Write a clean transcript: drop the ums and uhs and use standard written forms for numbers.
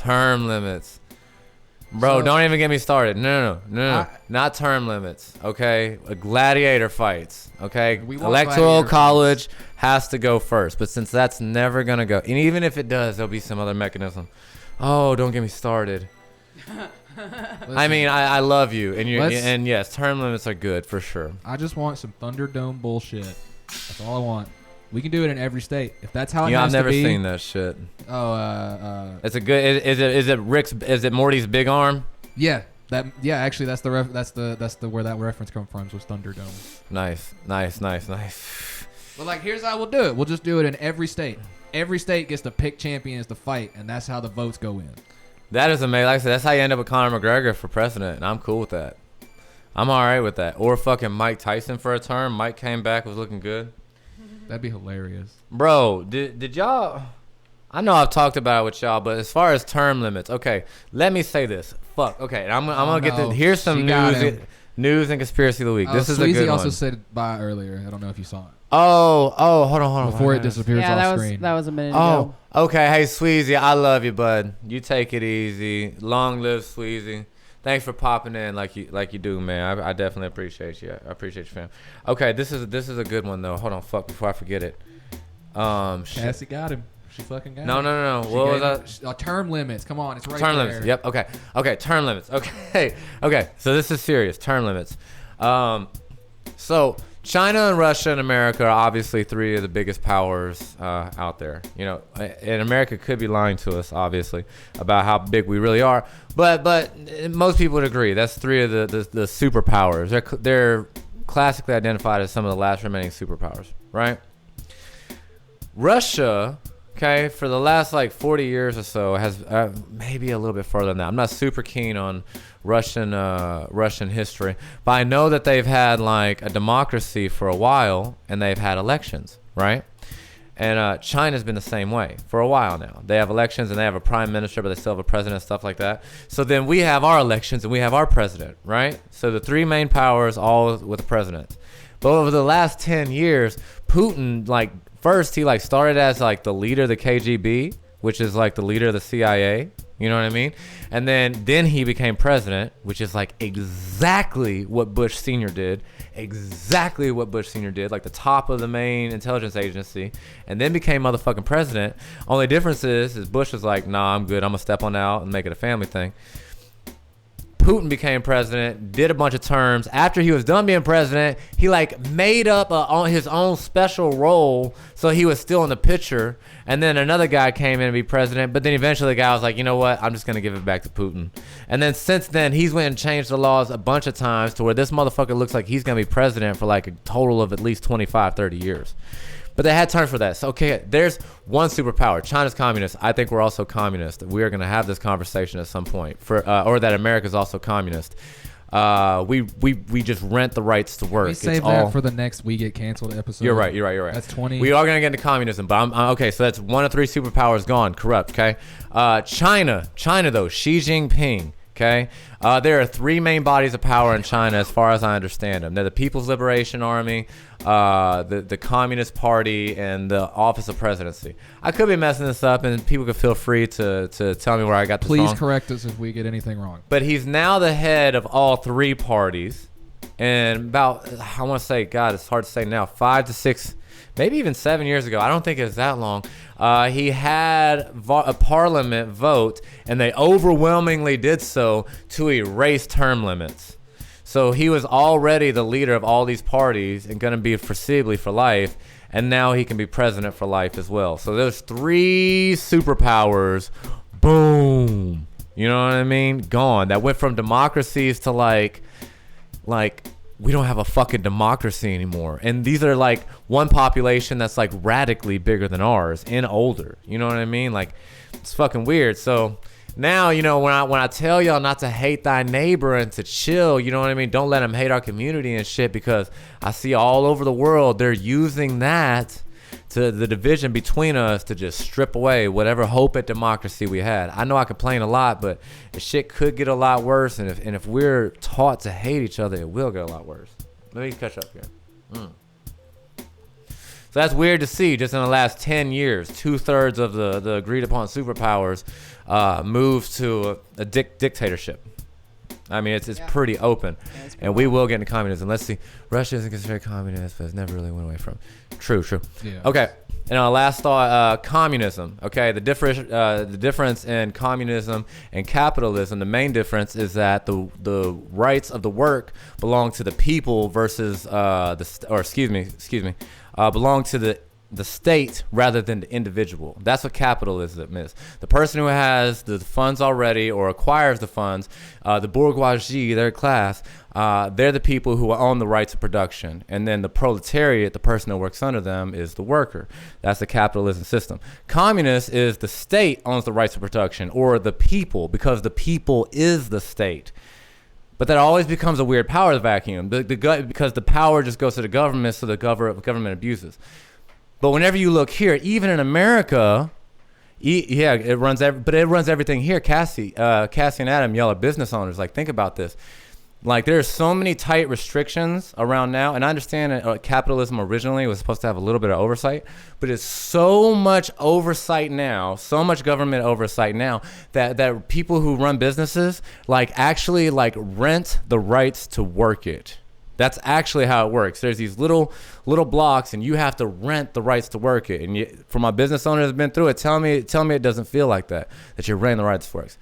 Term limits. Bro, don't even get me started. No. Not term limits, okay? Gladiator fights, okay? Electoral college has to go first. But since that's never going to go, and even if it does, there'll be some other mechanism. Oh, don't get me started. Listen, I mean, I love you. And yes, term limits are good for sure. I just want some Thunderdome bullshit. That's all I want. We can do it in every state if that's how it has to be. I've never seen that shit. Oh, it's a good. Is it Rick's? Is it Morty's big arm? Yeah, actually, that's the where that reference comes from. Was Thunderdome. Nice. Well, like, here's how we'll do it. We'll just do it in every state. Every state gets to pick champions to fight, and that's how the votes go in. That is amazing. Like I said, that's how you end up with Conor McGregor for president, and I'm cool with that. I'm all right with that. Or fucking Mike Tyson for a term. Mike came back, was looking good. That'd be hilarious. Bro, did y'all... I know I've talked about it with y'all, but as far as term limits, okay, let me say this. Fuck, okay, I'm gonna get this. Here's some news and conspiracy of the week. This is a good one. Sweezy also said bye earlier. I don't know if you saw it. Oh, hold on. Before it disappears off screen. That was a minute ago. Okay. Hey, Sweezy, I love you, bud. You take it easy. Long live Sweezy. Thanks for popping in like you do, man. I definitely appreciate you. I appreciate you, fam. Okay, this is a good one though. Hold on, before I forget it. Cassie got him. She fucking got him. No. What was that? Term limits. Come on, it's right term there. Limits. Yep. Okay. Term limits. Okay. So this is serious. Term limits. So China and Russia and America are obviously three of the biggest powers out there. You know, and America could be lying to us, obviously, about how big we really are. But most people would agree that's three of the superpowers. They're classically identified as some of the last remaining superpowers, right? Russia, okay, for the last like 40 years or so has maybe a little bit further than that. I'm not super keen on Russian history, but I know that they've had like a democracy for a while and they've had elections, right? And China's been the same way for a while now. They have elections and they have a prime minister, but they still have a president and stuff like that. So then we have our elections and we have our president, right? So the three main powers all with the president. But over the last 10 years, Putin, like, first he like started as like the leader of the KGB, which is like the leader of the CIA. You know what I mean? And then he became president, which is like exactly what Bush Sr. did. Exactly what Bush Sr. did, like the top of the main intelligence agency, and then became motherfucking president. Only difference is Bush was like, nah, I'm good. I'm going to step on out and make it a family thing. Putin became president, did a bunch of terms. After he was done being president, he like made up his own special role so he was still in the picture. And then another guy came in to be president, but then eventually the guy was like, you know what? I'm just going to give it back to Putin. And then since then, he's went and changed the laws a bunch of times to where this motherfucker looks like he's going to be president for like a total of at least 25, 30 years. But they had time for that. So, okay, there's one superpower. China's communist. I think we're also communist. We are going to have this conversation at some point. Or that America's also communist. We just rent the rights to work. We save that for the next We Get Canceled episode. You're right. That's 20. We are going to get into communism. But okay, so that's one of three superpowers gone. Corrupt, okay? China though, Xi Jinping. Okay, there are three main bodies of power in China as far as I understand them. They're the People's Liberation Army, the Communist Party, and the Office of Presidency. I could be messing this up, and people could feel free to tell me where I got this wrong. Please correct us if we get anything wrong. But he's now the head of all three parties. And about, I want to say, God, it's hard to say now, 5 to 6, maybe even 7 years ago, I don't think it was that long, he had a parliament vote, and they overwhelmingly did so to erase term limits. So he was already the leader of all these parties and going to be foreseeably for life, and now he can be president for life as well. So there's three superpowers, boom, you know what I mean, gone. That went from democracies to like we don't have a fucking democracy anymore. And these are like one population that's like radically bigger than ours and older. You know what I mean? Like, it's fucking weird. So now, you know, when I tell y'all not to hate thy neighbor and to chill, you know what I mean? Don't let them hate our community and shit, because I see all over the world they're using that to the division between us to just strip away whatever hope at democracy we had. I know I complain a lot, but the shit could get a lot worse, and if we're taught to hate each other, it will get a lot worse. Let me catch up here. So that's weird to see. Just in the last 10 years, 2/3 of the agreed upon superpowers move to a dictatorship. I mean, it's pretty open, and we will get into communism. Let's see. Russia isn't considered communist, but it's never really went away from. True. Yeah. Okay. And our last thought, communism. Okay, the difference in communism and capitalism. The main difference is that the rights of the work belong to the people versus belong to the state rather than the individual. That's what capitalism is. The person who has the funds already or acquires the funds, the bourgeoisie, their class, they're the people who own the rights of production. And then the proletariat, the person that works under them, is the worker. That's the capitalism system. Communist is the state owns the rights of production, or the people, because the people is the state. But that always becomes a weird power vacuum because the power just goes to the government, so the government abuses. But whenever you look here, even in America, it runs everything here. Cassie and Adam, y'all are business owners. Like, think about this. Like, there's so many tight restrictions around now, and I understand that capitalism originally was supposed to have a little bit of oversight, but it's so much oversight now, so much government oversight now that people who run businesses actually rent the rights to work it. That's actually how it works. There's these little blocks, and you have to rent the rights to work it. And for my business owners that have been through it, tell me it doesn't feel like that you're renting the rights for it.